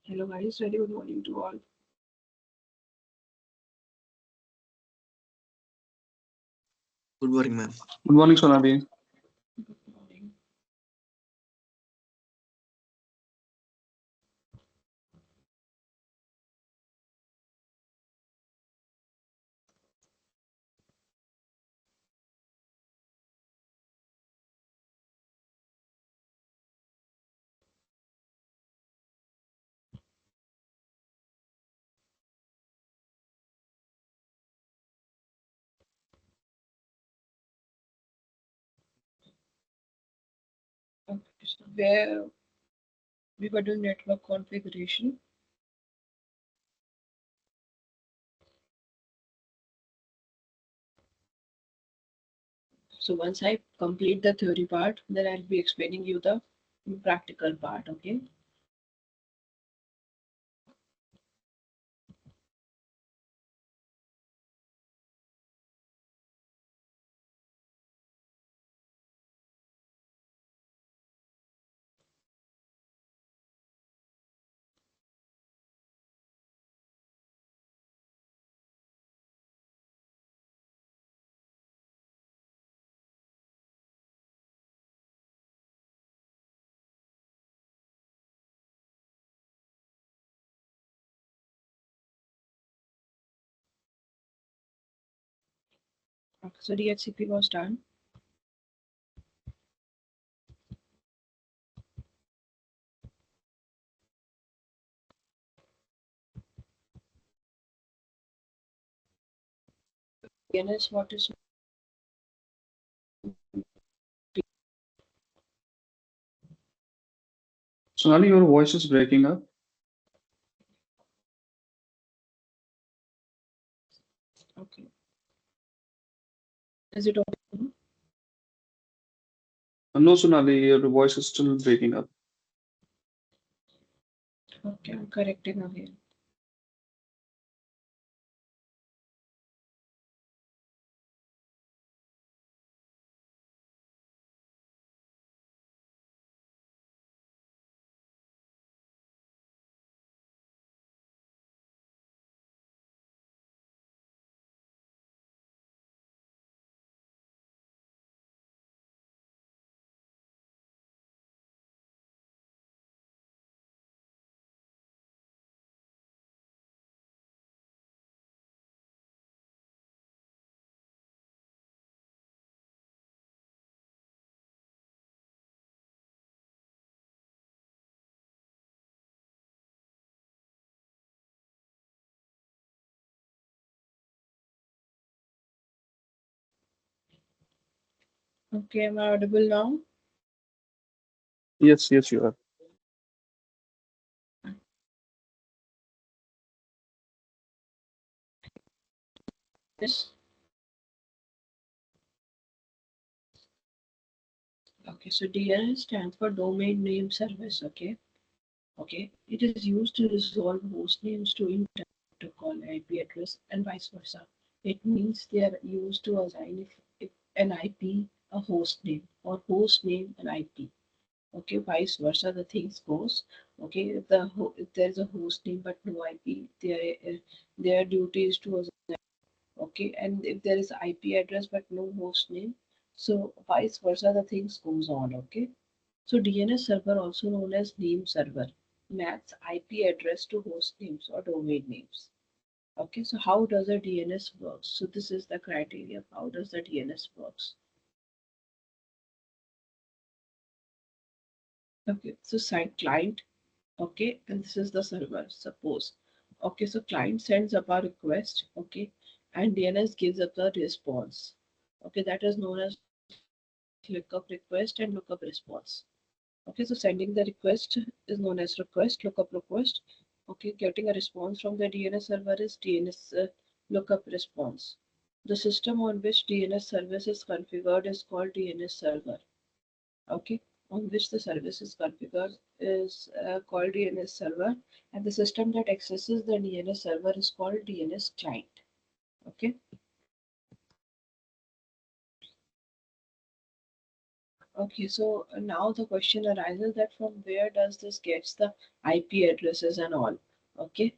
Hello guys, very good morning to all. Good morning, ma'am. Good morning, Sonali. Good morning. Okay, so where we were doing network configuration. So once I complete the theory part, then I'll be explaining you the practical part. Okay. Okay, so DHCP was done. DNS, what is Sonali, your voice is breaking up. okay? Is it okay? No, Sonali, your voice is still breaking up. Okay, I'm correcting again. Okay, am I audible now? Yes, yes, you are. Yes. Okay, so DNS stands for Domain Name Service. Okay, it is used to resolve host names to internet protocol, IP address, and vice versa. It means they are used to assign if an IP a host name or host name an IP. Okay, vice versa the things goes. Okay, if there is a host name but no IP, their duty is to assign. Okay, and if there is IP address but no host name, so vice versa the things goes on. Okay. So DNS server, also known as name server, maps IP address to host names or domain names. Okay, so how does a DNS works? So this is the criteria of how does the DNS works. Okay, so site client, okay, and this is the server, suppose. Okay, so client sends up a request, okay, and DNS gives up the response. Okay, that is known as lookup request and lookup response. Okay, so sending the request is known as request, lookup request. Okay, getting a response from the DNS server is DNS lookup response. The system on which DNS service is configured is called DNS server. Okay, on which the service is configured is called DNS server, and the system that accesses the DNS server is called DNS client. Okay, Okay, so now the question arises that from where does this gets the IP addresses and all? Okay,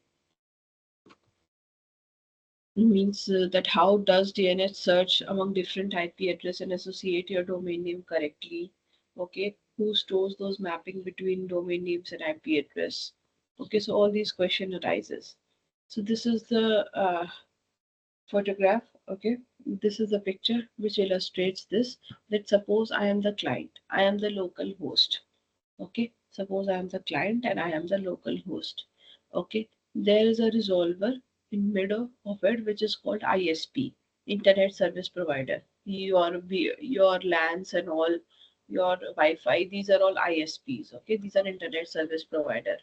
means that how does DNS search among different IP address and associate your domain name correctly? Okay, who stores those mapping between domain names and IP address? Okay, so all these question arises. So this is the photograph. Okay, this is a picture which illustrates this. Let's suppose I am the client, I am the local host. Okay, suppose I am the client and I am the local host. Okay, there is a resolver in middle of it which is called ISP, Internet Service Provider. Your LANs and all your Wi-Fi, these are all ISPs. Okay, these are Internet Service Provider.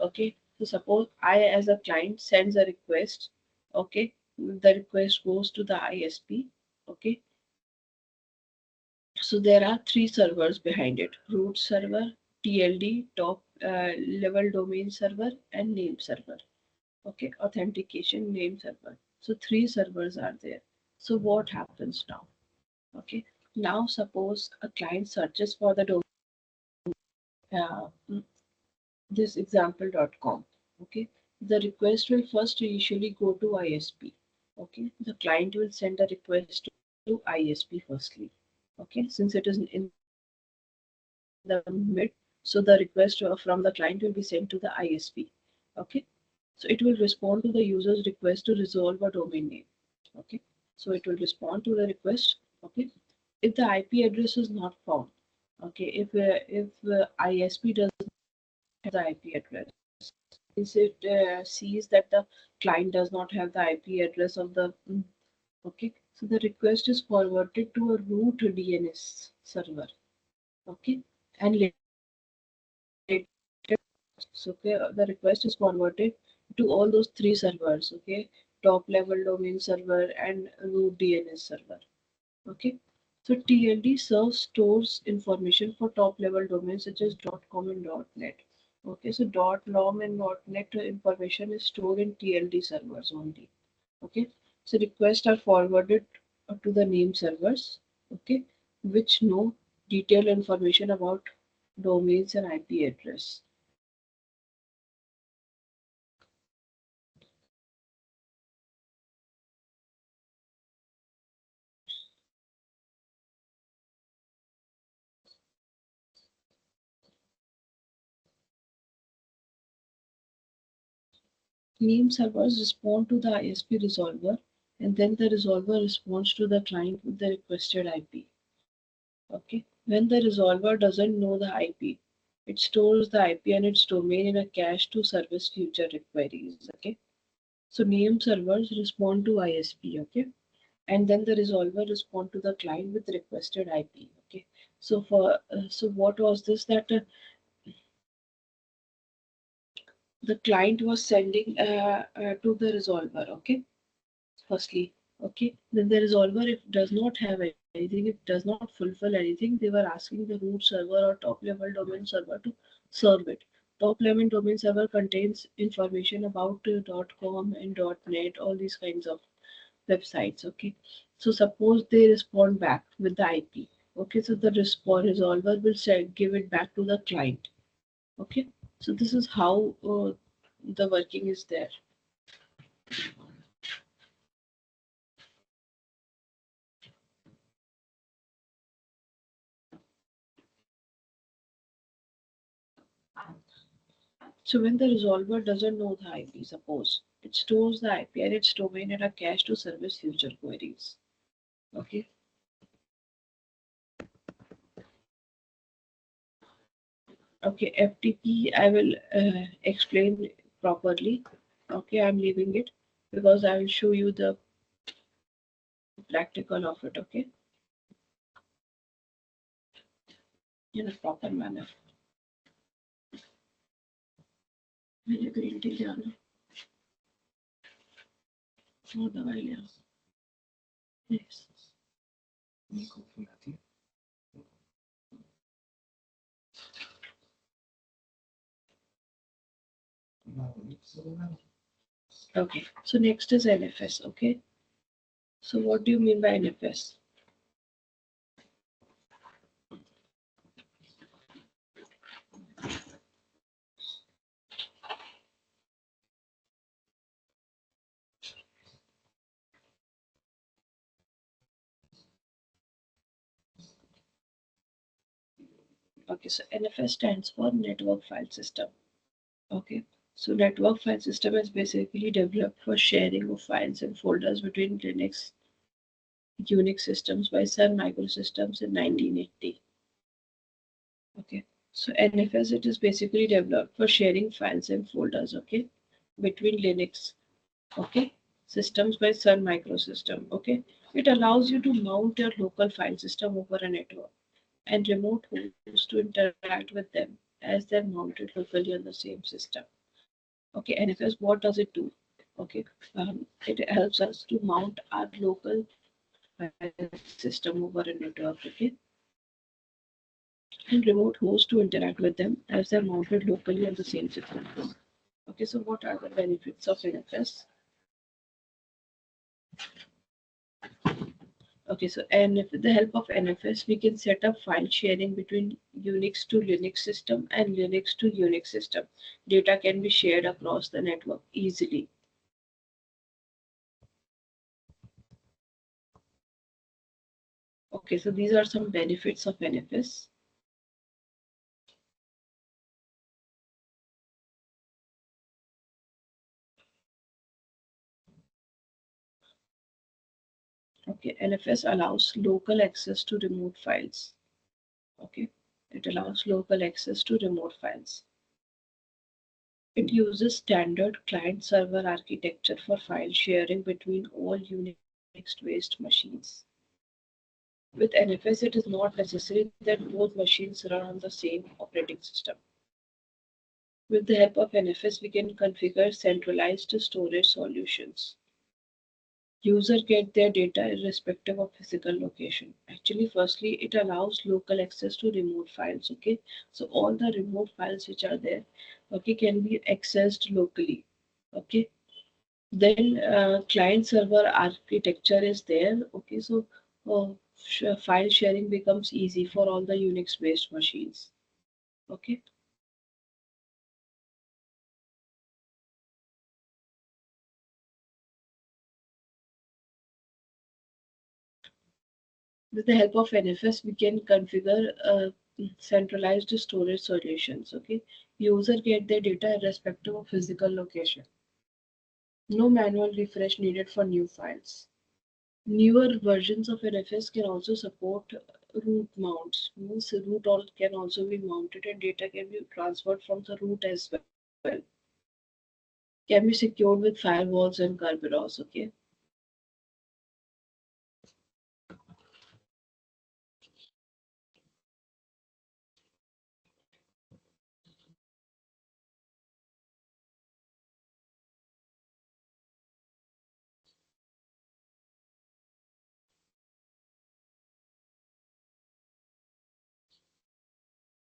Okay, so suppose I as a client sends a request. Okay, the request goes to the ISP. Okay, so there are three servers behind it: root server, TLD, top level domain server, and name server. Okay, authentication name server. So three servers are there. So what happens now? Okay, now suppose a client searches for the domain, uh, this example.com. Okay, the request will first initially go to ISP. Okay, the client will send a request to ISP firstly. Okay, since it is in the mid, so the request from the client will be sent to the ISP. Okay, so it will respond to the user's request to resolve a domain name. Okay, so it will respond to the request. Okay, if the IP address is not found. Okay, if ISP does not have the IP address, is it sees that the client does not have the IP address of the okay, so the request is forwarded to a root DNS server. Okay, and so okay, the request is forwarded to all those three servers. Okay, top level domain server and root DNS server. Okay, so TLD serves stores information for top level domains such as .com and .net. Okay, so .com and .net information is stored in TLD servers only. Okay, so requests are forwarded to the name servers. Okay, which know detailed information about domains and IP address. Name servers respond to the ISP resolver, and then the resolver responds to the client with the requested IP. Okay. When the resolver doesn't know the IP, it stores the IP and its domain in a cache to service future queries. Okay. So name servers respond to ISP. Okay. And then the resolver respond to the client with requested IP. Okay. So so what was this that the client was sending to the resolver. Okay, firstly. Okay, then the resolver, if does not have anything, it does not fulfill anything, they were asking the root server or top level domain server to serve it. Top level domain server contains information about .com and .net, all these kinds of websites. Okay, so suppose they respond back with the IP. Okay, so the resolver will give it back to the client. Okay, so this is how the working is there. So when the resolver doesn't know the IP, suppose it stores the IP and its domain in a cache to service future queries. Okay. Okay, FTP I will explain properly. Okay, I'm leaving it because I will show you the practical of it. Okay, in a proper manner. मैंने green tea लिया ना, और दवाई लिया. Yes. Okay, so next is NFS. Okay, so what do you mean by NFS? Okay, so NFS stands for Network File System. Okay, so network file system is basically developed for sharing of files and folders between Linux Unix systems by Sun Microsystems in 1980. Okay, so NFS, it is basically developed for sharing files and folders, okay, between Linux, okay, systems by Sun Microsystem. Okay, it allows you to mount your local file system over a network and remote hosts to interact with them as they're mounted locally on the same system. Okay, NFS, what does it do? Okay, it helps us to mount our local file system over a network, okay, and remote hosts to interact with them as they're mounted locally on the same system. Okay, so what are the benefits of NFS? Okay, so and with the help of NFS, we can set up file sharing between Unix to Linux system and Linux to Unix system. Data can be shared across the network easily. Okay, so these are some benefits of NFS. Okay, NFS allows local access to remote files. Okay, it allows local access to remote files. It uses standard client-server architecture for file sharing between all Unix-based machines. With NFS, it is not necessary that both machines run on the same operating system. With the help of NFS, we can configure centralized storage solutions. User get their data irrespective of physical location. Actually, firstly, it allows local access to remote files. Okay, so all the remote files which are there, okay, can be accessed locally. Okay, then client server architecture is there. Okay, so file sharing becomes easy for all the Unix based machines. Okay. With the help of NFS, we can configure centralized storage solutions. Okay, user get their data irrespective of physical location. No manual refresh needed for new files. Newer versions of NFS can also support root mounts. Means root all can also be mounted and data can be transferred from the root as well. Can be secured with firewalls and Kerberos. Okay.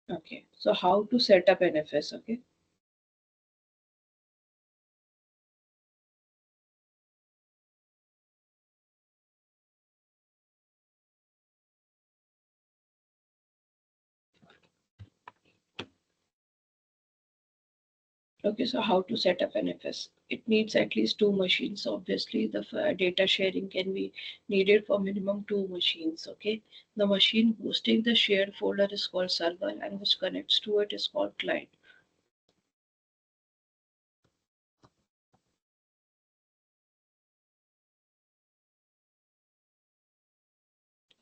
Okay. So how to set up NFS? Okay. Okay, so how to set up NFS? It needs at least two machines. Obviously, the data sharing can be needed for minimum two machines. Okay, the machine hosting the shared folder is called server, and which connects to it is called client.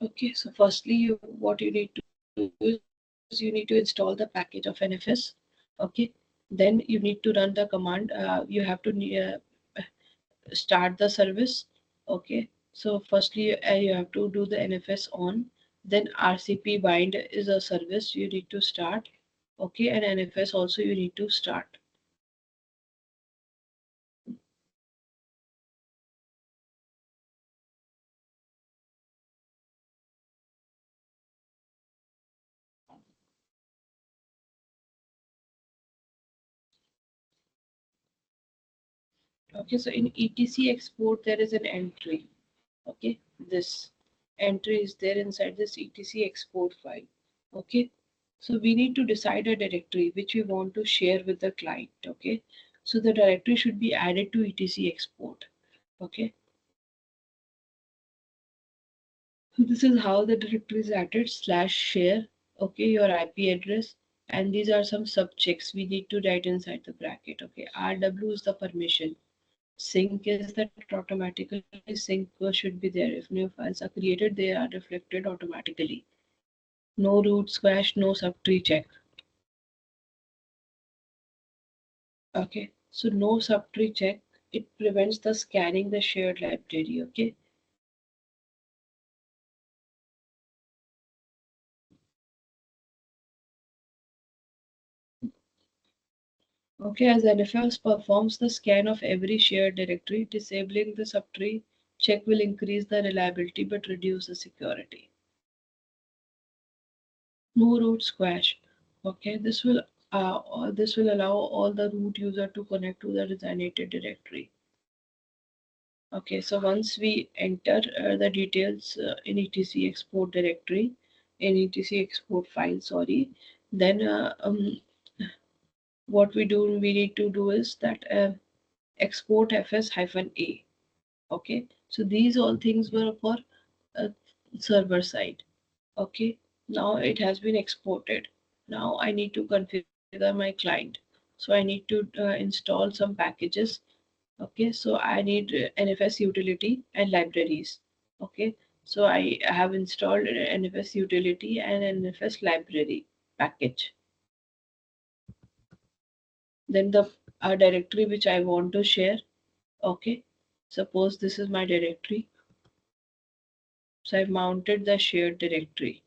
Okay, so firstly, what you need to do is you need to install the package of NFS. Okay, then you need to run the command. You have to start the service. Okay, so firstly you have to do the NFS on, then RCP bind is a service you need to start. Okay, and NFS also you need to start. Okay, so in etc export there is an entry. Okay, this entry is there inside this etc export file. Okay, so we need to decide a directory which we want to share with the client. Okay, so the directory should be added to etc export. Okay, so this is how the directory is added: /share okay, your IP address, and these are some subjects we need to write inside the bracket. Okay, RW is the permission. Sync is that automatically sync should be there. If new files are created, they are reflected automatically. No root squash, no subtree check. Okay, so no subtree check. It prevents the scanning the shared library. Okay. Okay, as NFS performs the scan of every shared directory, disabling the subtree check will increase the reliability but reduce the security. No root squash. Okay, this will allow all the root user to connect to the designated directory. Okay, so once we enter the details in etc export directory, in etc export file, sorry, then what we need to do is that export fs-a. Okay, so these all things were for uh, server side. Okay, now it has been exported. Now I need to configure my client. So I need to install some packages. Okay, so I need NFS utility and libraries. Okay, so I have installed NFS utility and NFS library package. Then the directory which I want to share. Okay, suppose this is my directory. So I've mounted the shared directory.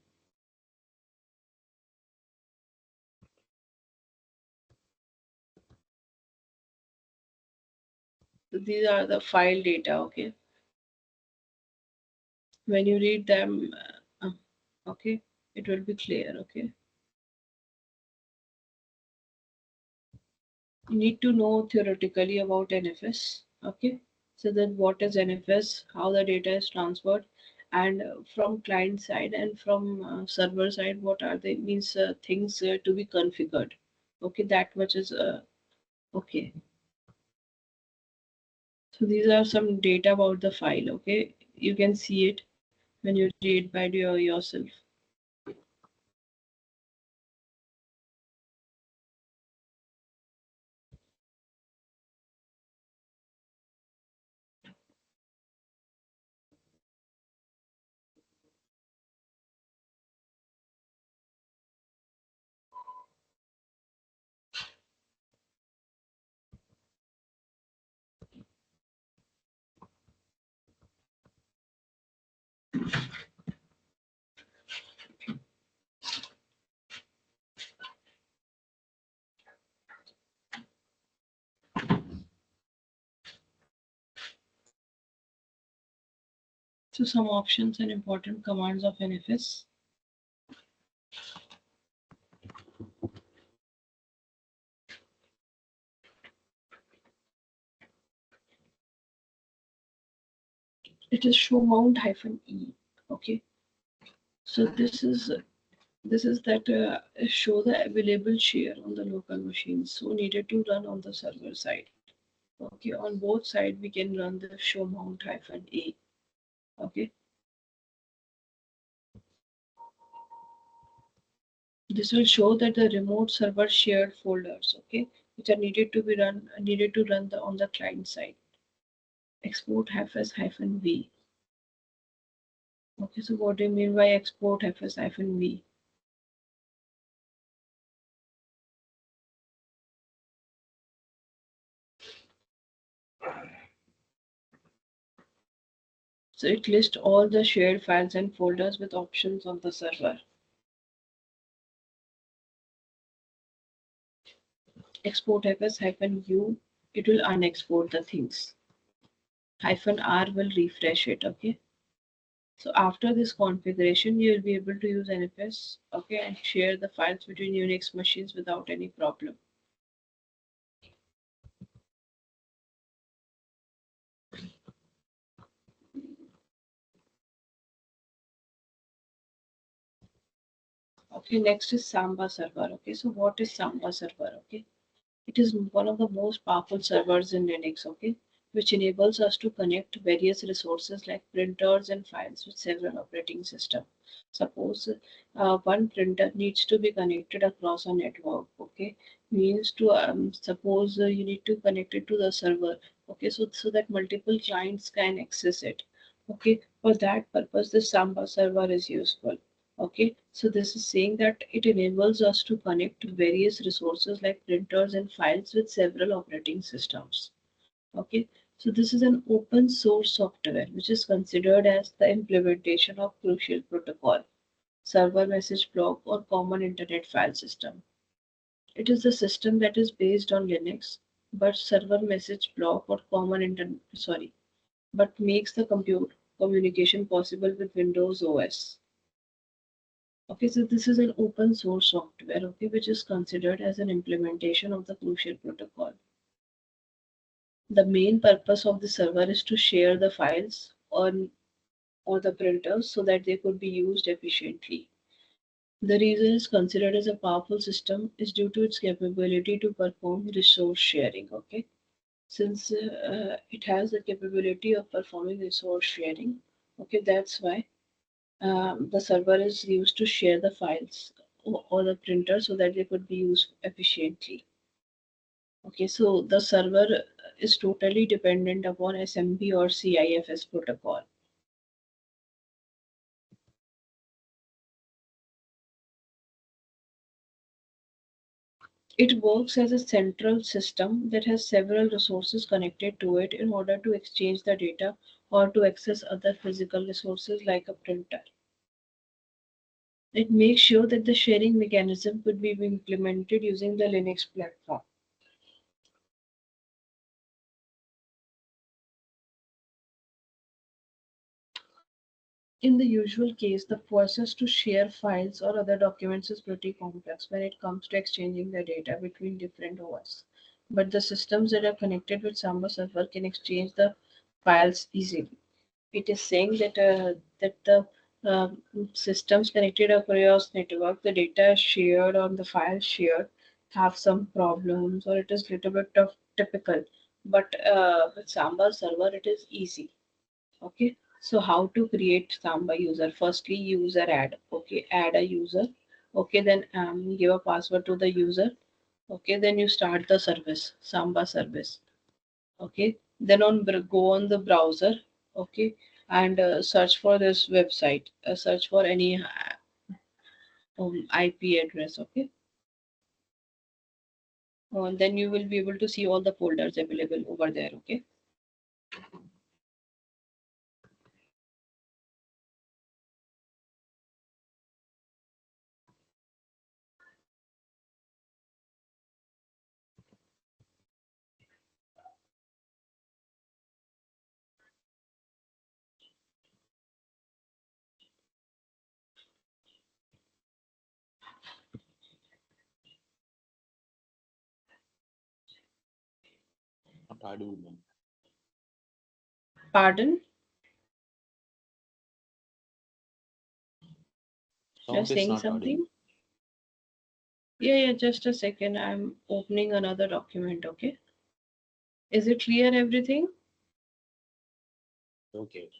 So these are the file data. Okay, when you read them, okay, it will be clear. Okay, you need to know theoretically about NFS. Okay, so then what is NFS, how the data is transferred, and from client side and from server side, what are the means things to be configured. Okay, that much is okay. So these are some data about the file. Okay, you can see it when you read by yourself. So some options and important commands of NFS. It is show mount -e. Okay, so this is that show the available share on the local machines. So needed to run on the server side. Okay, on both sides we can run the show mount -a. Okay, this will show that the remote server shared folders. Okay, which are needed to run the on the client side. Export -v. Okay, so what do you mean by export -v? So it lists all the shared files and folders with options on the server. Export -u, it will unexport the things. -r will refresh it. Okay. So after this configuration, you will be able to use NFS, okay, and share the files between Unix machines without any problem. Okay, next is Samba server. Okay, so what is Samba server? Okay, it is one of the most powerful servers in Linux. Okay, which enables us to connect various resources like printers and files with several operating systems. Suppose one printer needs to be connected across a network, okay? Means to suppose you need to connect it to the server, okay? So that multiple clients can access it, okay? For that purpose, the Samba server is useful. Okay, so this is saying that it enables us to connect various resources like printers and files with several operating systems. Okay, so this is an open source software which is considered as the implementation of crucial protocol, server message block, or common internet file system. It is a system that is based on Linux, but server message block or common internet but makes the compute communication possible with Windows OS. Okay, so this is an open source software, okay, which is considered as an implementation of the crucial protocol. The main purpose of the server is to share the files on or the printers so that they could be used efficiently. The reason it's considered as a powerful system is due to its capability to perform resource sharing. Okay, since it has the capability of performing resource sharing, okay, that's why the server is used to share the files or the printer so that they could be used efficiently. Okay, so the server is totally dependent upon SMB or CIFS protocol. It works as a central system that has several resources connected to it in order to exchange the data or to access other physical resources like a printer. It makes sure that the sharing mechanism could be implemented using the Linux platform. In the usual case, the process to share files or other documents is pretty complex when it comes to exchanging the data between different OS. But the systems that are connected with Samba server can exchange the files easily. It is saying that the systems connected across network, the data shared or the files shared have some problems or it is little bit of typical. But with Samba server, it is easy. Okay, so how to create Samba user? Firstly, user add. Okay, add a user. Okay, then give a password to the user. Okay, then you start the service, Samba service. Okay, then go on the browser. Okay, and search for this website. Search for any IP address. Okay, then you will be able to see all the folders available over there. Okay. Not audible. Pardon? You're Sound is saying not audible. something? Yeah, just a second. I'm opening another document, okay? Is it clear everything? Okay.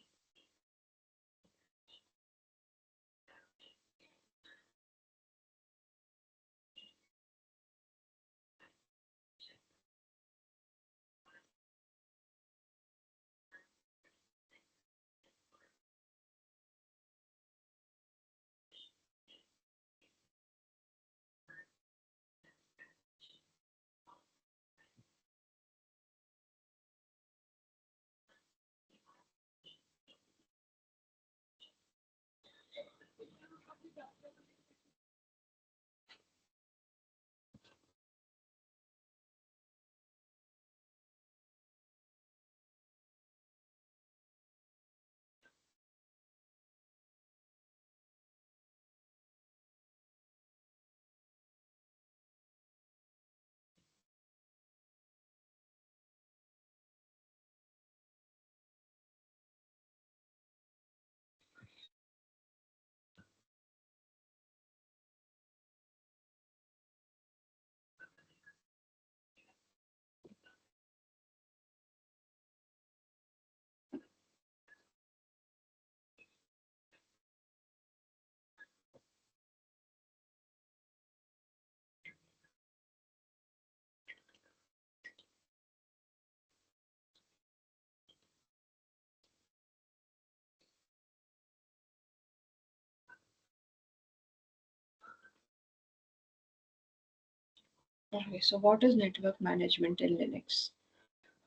Okay, so what is network management in Linux?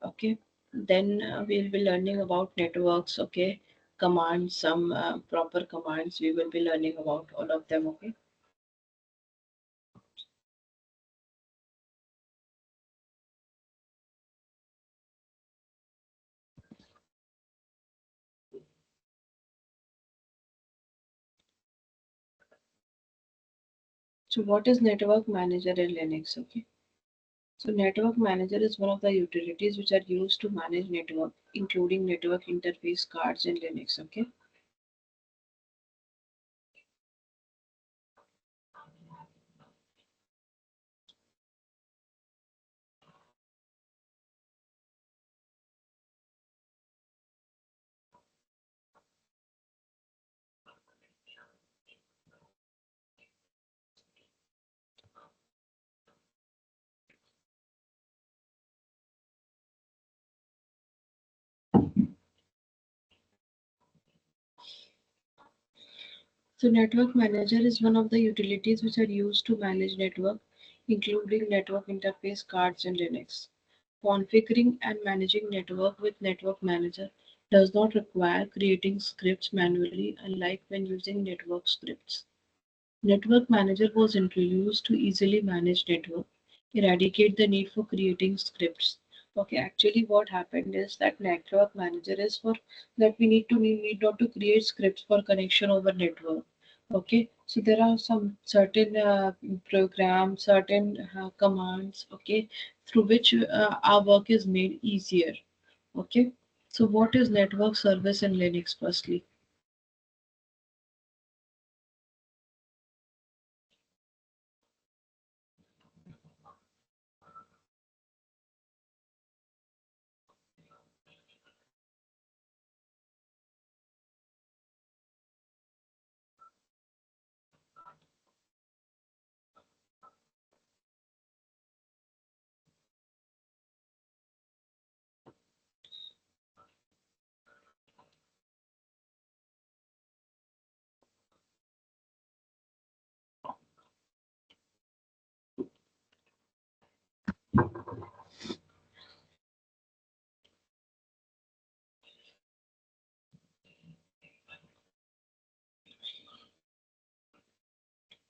Okay, then we'll be learning about networks. Okay, commands, some proper commands. We will be learning about all of them. Okay. So what is network manager in Linux? Okay. So network manager is one of the utilities which are used to manage network, including network interface cards in Linux. Okay. So network manager is one of the utilities which are used to manage network, including network interface cards in Linux. Configuring and managing network with network manager does not require creating scripts manually, unlike when using network scripts. Network manager was introduced to easily manage network, eradicate the need for creating scripts. Okay, actually what happened is that network manager is for that we need not to create scripts for connection over network. Okay, so there are some certain programs, certain commands, okay, through which our work is made easier. Okay, so what is network service in Linux firstly?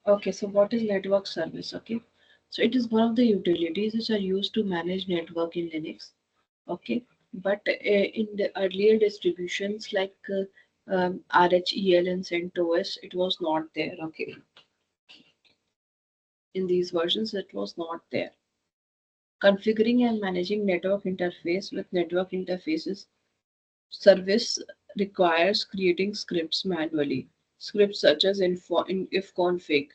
Okay, so what is network service? Okay, so it is one of the utilities which are used to manage network in Linux. Okay, but in the earlier distributions like RHEL and CentOS, it was not there. Okay, in these versions, it was not there. Configuring and managing network interface with network interfaces service requires creating scripts manually. Scripts such as ifconfig.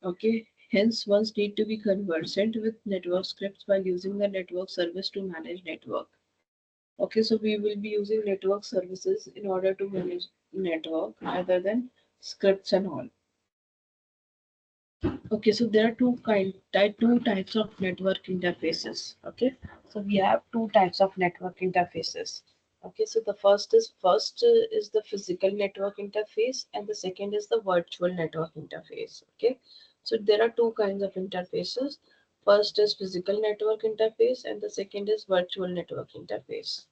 Okay, hence ones need to be conversant with network scripts while using the network service to manage network. Okay, so we will be using network services in order to manage network rather than scripts and all. Okay, so there are two types of network interfaces. Okay, so we have two types of network interfaces. Okay, so the first is the physical network interface, and the second is the virtual network interface. Okay, so there are two kinds of interfaces. First is physical network interface, and the second is virtual network interface.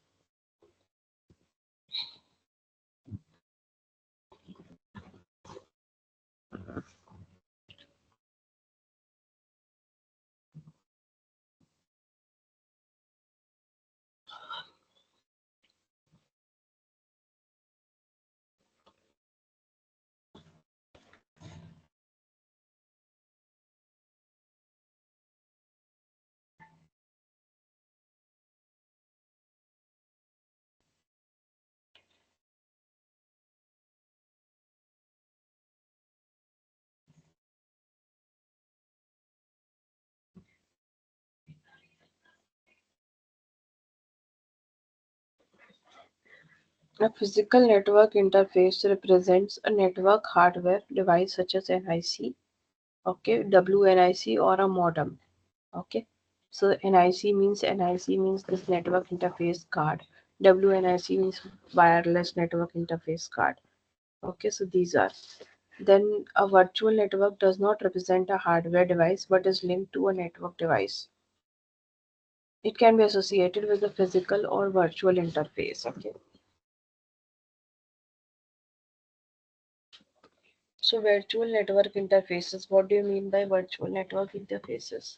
A physical network interface represents a network hardware device such as NIC, okay, WNIC or a modem. Okay, so NIC means this network interface card. WNIC means wireless network interface card. Okay, so these are. Then a virtual network does not represent a hardware device but is linked to a network device. It can be associated with a physical or virtual interface. Okay. So virtual network interfaces. What do you mean by virtual network interfaces?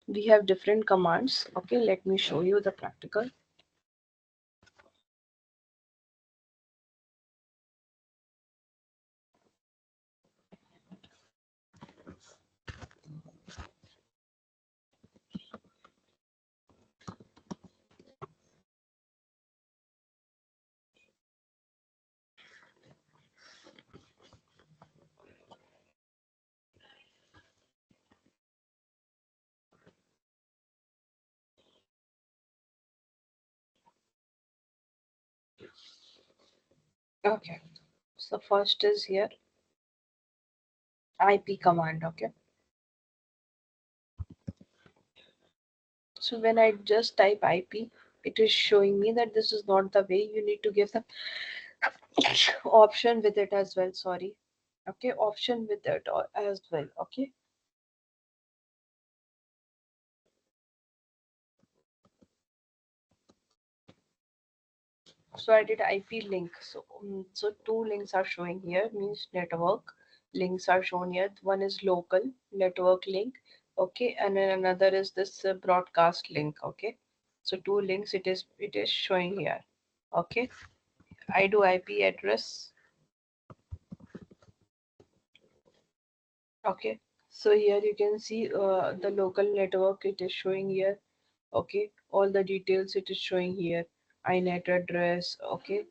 We have different commands. Okay, let me show you the practical. Okay, so first is here IP command. Okay, so when I just type IP, it is showing me that this is not the way. You need to give the option with it as well. Sorry. Okay, option with it as well. Okay. So I did IP link. So two links are showing here, means network links are shown here. One is local network link, okay, and then another is this broadcast link, okay. So two links it is showing here, okay. I do IP address, okay. So here you can see the local network it is showing here, okay. All the details it is showing here, INET address, okay.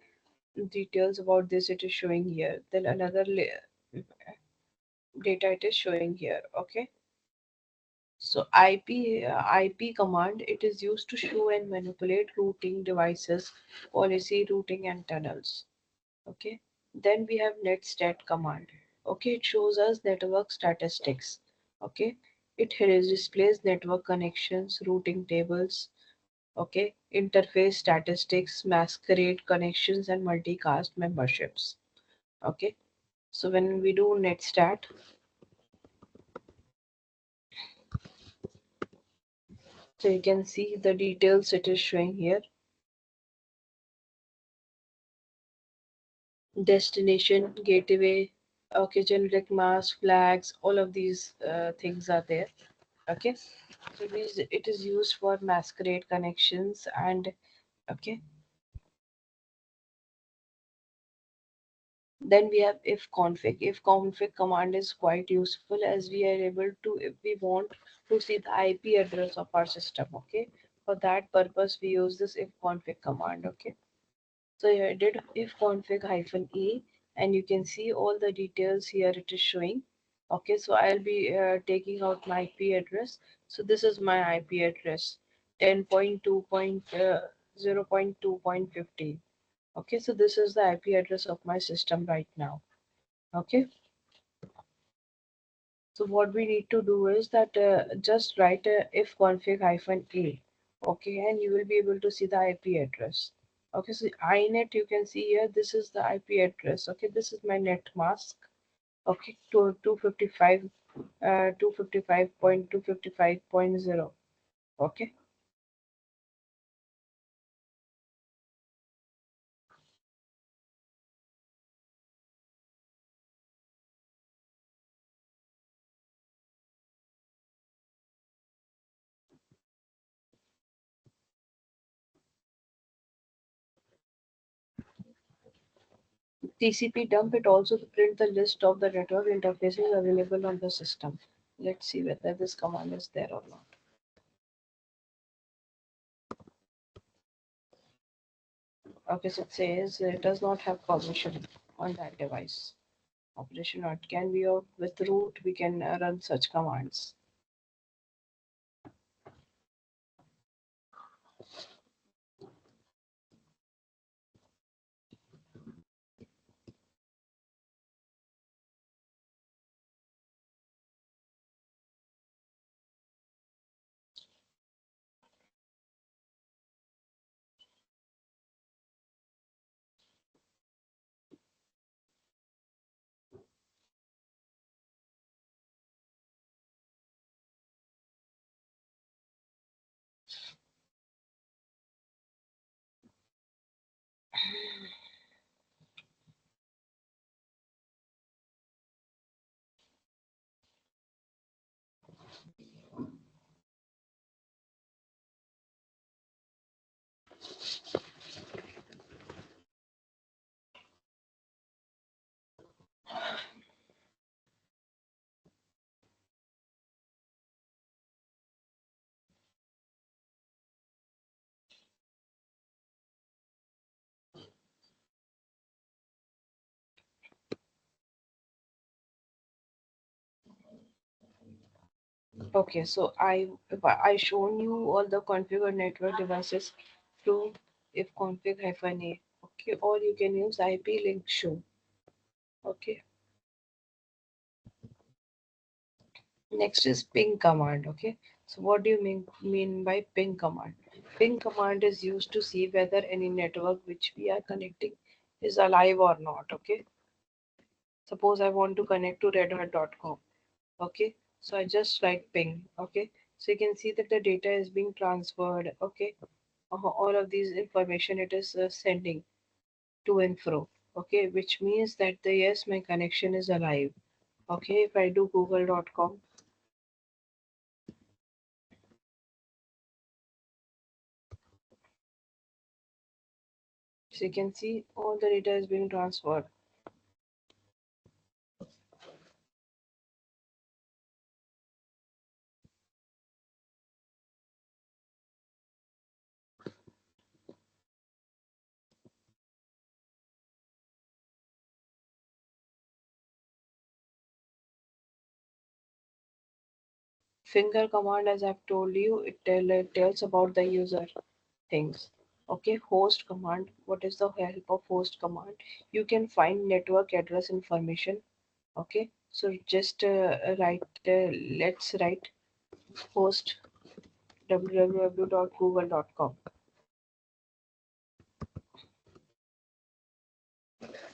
Details about this it is showing here. Then another data it is showing here, okay. So IP command it is used to show and manipulate routing devices, policy routing and tunnels, okay. Then we have netstat command, okay. It shows us network statistics, okay. It displays network connections, routing tables, okay, interface statistics, masquerade connections and multicast memberships, okay. So when we do netstat, so you can see the details it is showing here. Destination, gateway, okay, generic mask, flags, all of these things are there. Okay, so it is used for masquerade connections and okay. Then we have if config. If config command is quite useful as we are able to, if we want to see the IP address of our system, okay. For that purpose, we use this if config command, okay. So here I did if config hyphen e, and you can see all the details here it is showing. Okay, so I'll be taking out my IP address. So this is my IP address 10.2.0.2.15. Okay, so this is the IP address of my system right now. Okay, so what we need to do is that just write if config hyphen a. Okay, and you will be able to see the IP address. Okay, so inet you can see here. This is the IP address. Okay, this is my net mask. Okay, to 255, 255.255.0. Okay, TCP dump it also to print the list of the network interfaces available on the system. Let's see whether this command is there or not. Okay, so it says it does not have permission on that device. Operation not can be of with root we can run such commands. Okay, so I shown you all the configured network devices through if config-a. Okay, or you can use IP link show. Okay, next is ping command. Okay, so what do you mean by ping command? Ping command is used to see whether any network which we are connecting is alive or not. Okay, suppose I want to connect to redhat.com. Okay, so I just write ping. Okay, so you can see that the data is being transferred. Okay, all of these information it is sending to and fro. Okay, which means that the yes, my connection is alive. Okay, if I do google.com, so you can see all the data is being transferred. Finger command, as I've told you, it tells about the user things. Okay, host command, what is the help of host command? You can find network address information. Okay, so just write, let's write host www.google.com.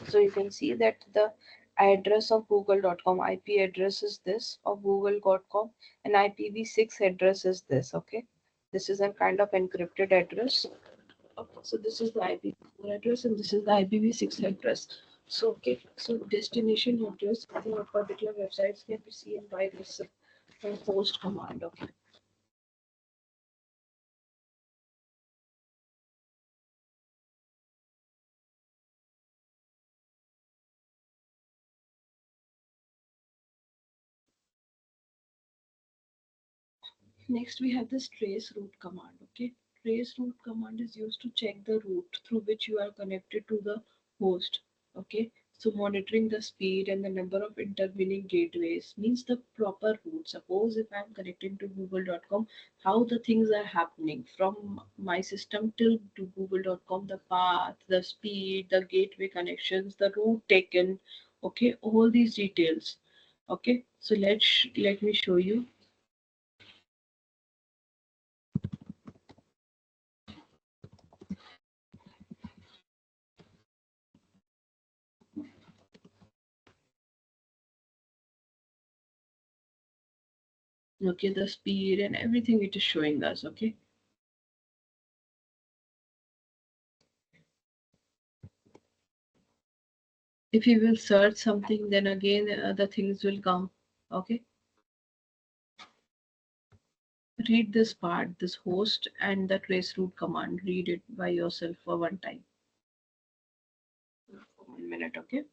So you can see that the address of google.com IP address is this of google.com, and IPv6 address is this. Okay, this is a kind of encrypted address. Okay, so this is the IPv4 address and this is the IPv6 address. So okay, so destination address for particular websites can be seen by this host command. Okay. Next, we have this trace route command. Okay, trace route command is used to check the route through which you are connected to the host. Okay, so monitoring the speed and the number of intervening gateways means the proper route. Suppose if I'm connecting to google.com, how the things are happening from my system till to google.com, the path, the speed, the gateway connections, the route taken. Okay, all these details. Okay, so let me show you. Okay, the speed and everything it is showing us. Okay, if you will search something, then again the things will come. Okay, read this part, this host and the trace route command, read it by yourself for one time. 1 minute. Okay.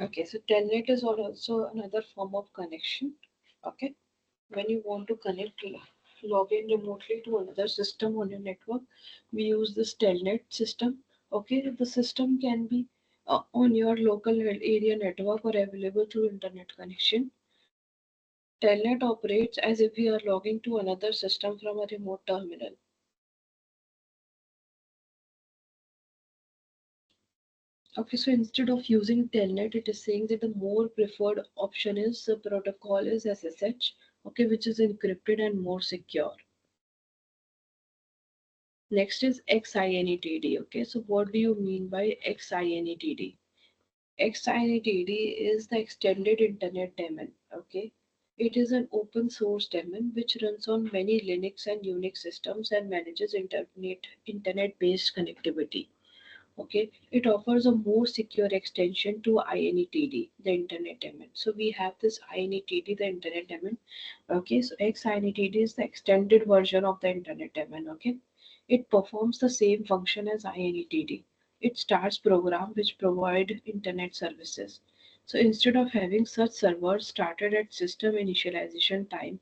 Okay, so telnet is also another form of connection. Okay, when you want to connect, log in remotely to another system on your network, we use this telnet system. Okay, the system can be on your local area network or available through internet connection. Telnet operates as if we are logging to another system from a remote terminal. Okay, so instead of using telnet, it is saying that the more preferred option is the protocol is SSH, okay, which is encrypted and more secure. Next is XINETD. Okay, so what do you mean by XINETD? XINETD is the extended internet daemon. Okay, it is an open source daemon which runs on many Linux and Unix systems and manages internet based connectivity. Okay, it offers a more secure extension to INETD, the internet daemon. So we have this INETD, the internet daemon. Okay, so XINETD is the extended version of the internet daemon. Okay, it performs the same function as INETD. It starts programs which provide internet services. So instead of having such servers started at system initialization time,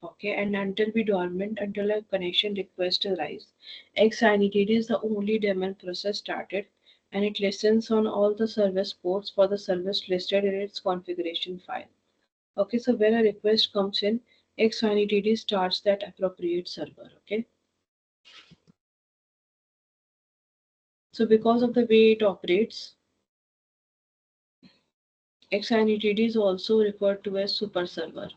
okay, and until be dormant until a connection request arrives. XINETD is the only daemon process started, and it listens on all the service ports for the service listed in its configuration file. Okay, so when a request comes in, XINETD starts that appropriate server. Okay, so because of the way it operates, XINETD is also referred to as super server.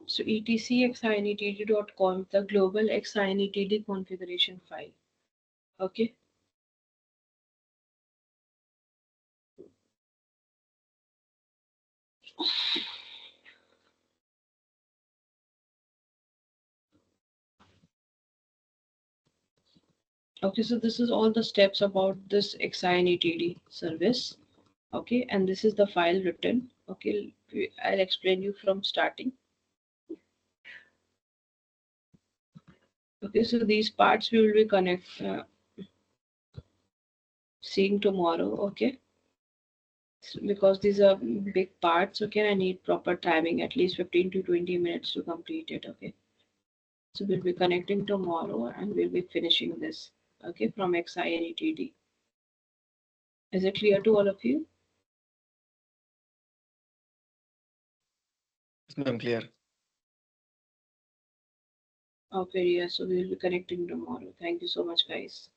So etcxinetd.com, the global XINETD configuration file. Okay. Okay, so this is all the steps about this XINETD service. Okay, and this is the file written. Okay, I'll explain you from starting. Okay, so these parts we will be seeing tomorrow. Okay, because these are big parts. Okay, I need proper timing, at least 15 to 20 minutes to complete it. Okay, so we'll be connecting tomorrow and we'll be finishing this. Okay, from XINETD. Is it clear to all of you? Yes, ma'am, clear. Okay, yeah, so we'll be connecting tomorrow. Thank you so much, guys.